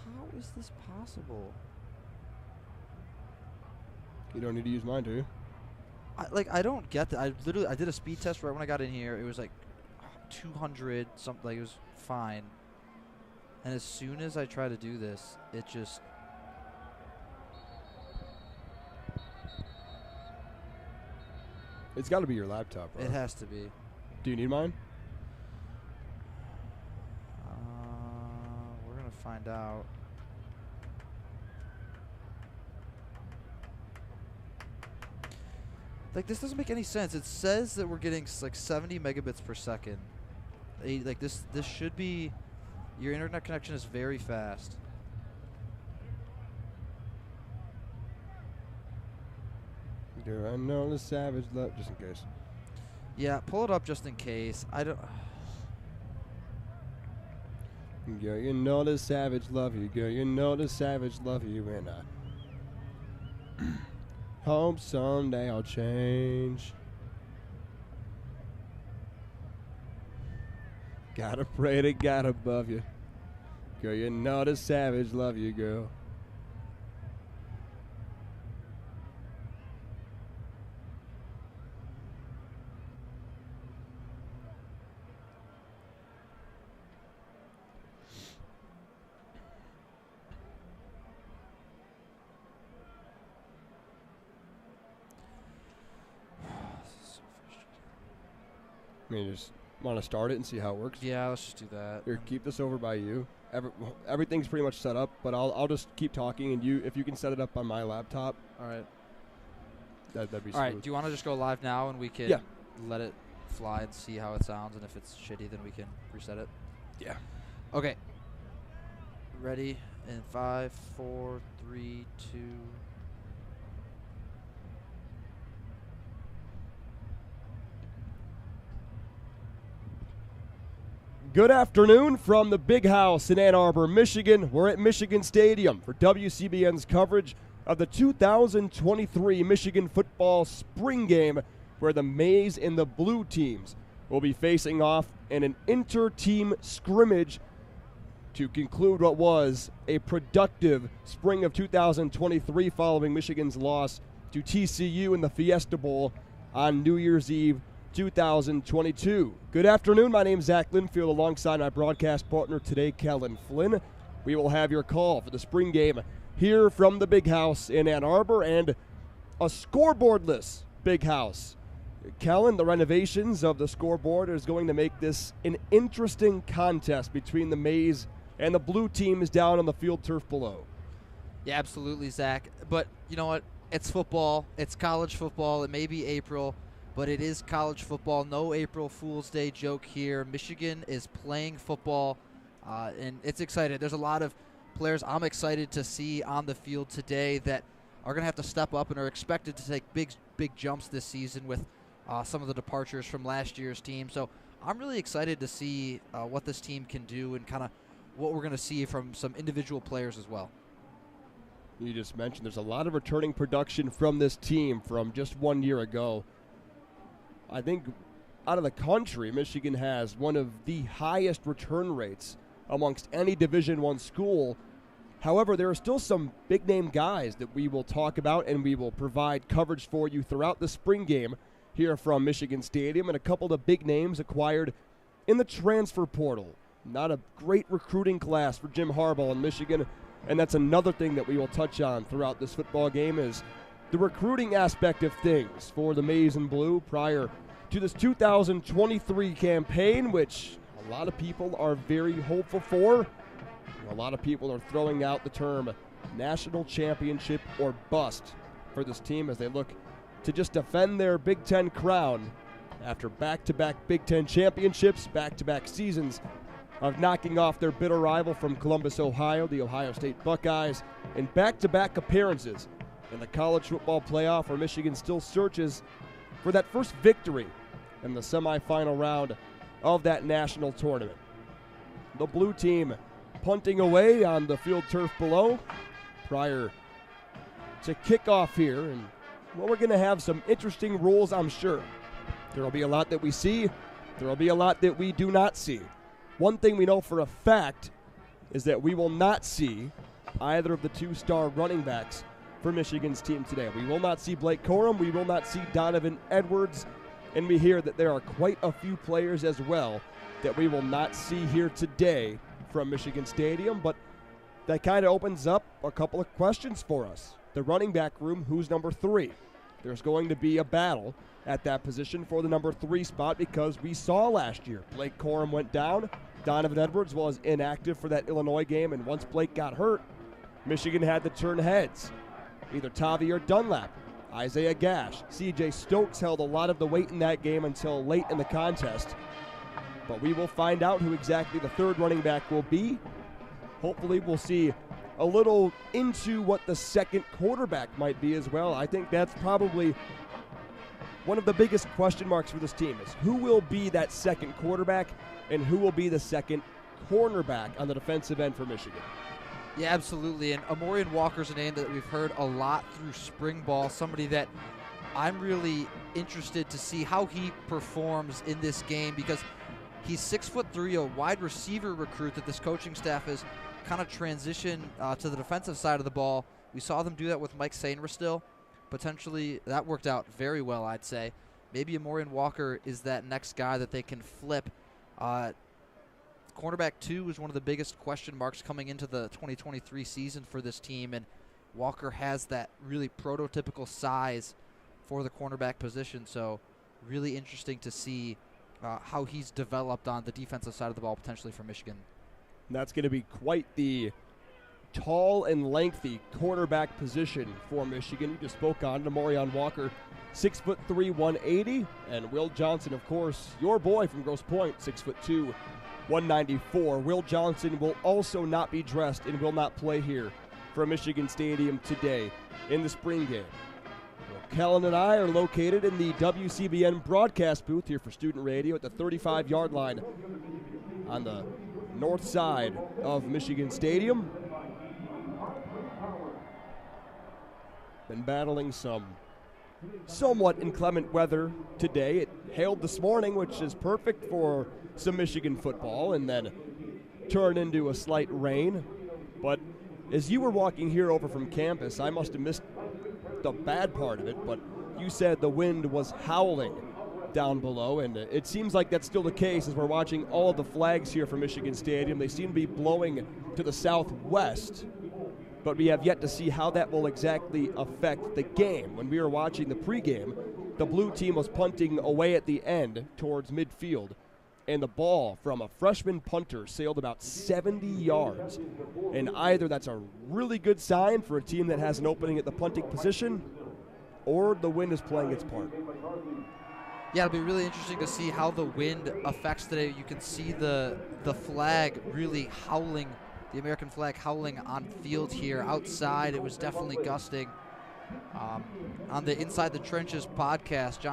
How is this possible? You don't need to use mine, do you? I don't get that. I did a speed test right when I got in here. It was like 200 something. Like, it was fine. And as soon as I try to do this, it just. It's got to be your laptop, bro. It has to be. Do you need mine? We're gonna find out. Like, this doesn't make any sense. It says that we're getting like 70 megabits per second. Like, this should be. Your internet connection is very fast. Do I know the savage love? Just in case. Yeah, pull it up just in case. I don't. Girl, you know the savage love you. Girl, you know the savage love you. And I hope someday I'll change. Gotta pray to God above you. Girl, you know the savage love you, girl. I mean, just want to start it and see how it works? Yeah, let's just do that. Here, keep this over by you. Everything's pretty much set up, but I'll just keep talking, and if you can set it up on my laptop. All right. That'd be smooth. All right, do you want to just go live now and we can let it fly and see how it sounds, and if it's shitty, then we can reset it? Yeah. Okay. Ready in 5, 4, 3, 2. Good afternoon from the Big House in Ann Arbor, Michigan. We're at Michigan Stadium for WCBN's coverage of the 2023 Michigan football spring game, where the Maize and the Blue teams will be facing off in an inter-team scrimmage to conclude what was a productive spring of 2023 following Michigan's loss to TCU in the Fiesta Bowl on New Year's Eve 2022. Good afternoon. My name is Zach Linfield alongside my broadcast partner today, Kelin Flynn. We will have your call for the spring game here from the Big House in Ann Arbor, and a scoreboardless Big House. Kelin, the renovations of the scoreboard is going to make this an interesting contest between the Maize and the Blue teams down on the field turf below. Yeah, absolutely, Zach. But you know what? It's football. It's college football. It may be April, but it is college football. No April Fool's Day joke here. Michigan is playing football, and it's exciting. There's a lot of players I'm excited to see on the field today that are going to have to step up and are expected to take big jumps this season with some of the departures from last year's team. So I'm really excited to see what this team can do and kind of what we're going to see from some individual players as well. You just mentioned there's a lot of returning production from this team from just 1 year ago. I think out of the country, Michigan has one of the highest return rates amongst any Division I school. However, there are still some big-name guys that we will talk about, and we will provide coverage for you throughout the spring game here from Michigan Stadium, and a couple of the big names acquired in the transfer portal. Not a great recruiting class for Jim Harbaugh in Michigan, and that's another thing that we will touch on throughout this football game is the recruiting aspect of things for the Maize and Blue prior to this 2023 campaign, which a lot of people are very hopeful for. A lot of people are throwing out the term national championship or bust for this team as they look to just defend their Big Ten crown after back-to-back Big Ten championships, back-to-back seasons of knocking off their bitter rival from Columbus, Ohio, the Ohio State Buckeyes, and back-to-back appearances in the college football playoff, where Michigan still searches for that first victory in the semifinal round of that national tournament. The Blue team punting away on the field turf below prior to kickoff here, and well, we're going to have some interesting rules, I'm sure. There will be a lot that we see. There will be a lot that we do not see. One thing we know for a fact is that we will not see either of the two-star running backs for Michigan's team today. We will not see Blake Corum. We will not see Donovan Edwards. And we hear that there are quite a few players as well that we will not see here today from Michigan Stadium. But that kind of opens up a couple of questions for us. The running back room, who's number 3? There's going to be a battle at that position for the number 3 spot because we saw last year Blake Corum went down. Donovan Edwards was inactive for that Illinois game, and once Blake got hurt, Michigan had to turn heads. Either Tavi or Dunlap, Isaiah Gash, C.J. Stokes held a lot of the weight in that game until late in the contest. But we will find out who exactly the third running back will be. Hopefully we'll see a little into what the second quarterback might be as well. I think that's probably one of the biggest question marks for this team is who will be that second quarterback and who will be the second cornerback on the defensive end for Michigan. Yeah, absolutely. And Amorian Walker's a name that we've heard a lot through spring ball, somebody that I'm really interested to see how he performs in this game because he's 6'3", a wide receiver recruit that this coaching staff has kind of transitioned to the defensive side of the ball. We saw them do that with Mike Sainristil. Potentially that worked out very well, I'd say. Maybe Amorian Walker is that next guy that they can flip. Cornerback 2 is one of the biggest question marks coming into the 2023 season for this team, and Walker has that really prototypical size for the cornerback position, so really interesting to see how he's developed on the defensive side of the ball potentially for Michigan. And that's going to be quite the tall and lengthy cornerback position for Michigan. You just spoke on Amorian Walker, 6'3", 180, and Will Johnson, of course, your boy from Grosse Pointe, 6'2", 194. Will Johnson will also not be dressed and will not play here for Michigan Stadium today in the spring game. Well, Kelin and I are located in the WCBN broadcast booth here for Student Radio at the 35-yard line on the north side of Michigan Stadium. Been battling some somewhat inclement weather today. It hailed this morning, which is perfect for some Michigan football, and then turned into a slight rain. But as you were walking here over from campus, I must have missed the bad part of it, but you said the wind was howling down below, and it seems like that's still the case as we're watching all of the flags here from Michigan Stadium. They seem to be blowing to the southwest, but we have yet to see how that will exactly affect the game. When we were watching the pregame, the blue team was punting away at the end towards midfield, and the ball from a freshman punter sailed about 70 yards. And either that's a really good sign for a team that has an opening at the punting position, or the wind is playing its part. Yeah, it'll be really interesting to see how the wind affects today. You can see the flag really howling, the American flag howling on field here. Outside, it was definitely gusting. On the Inside the Trenches podcast, John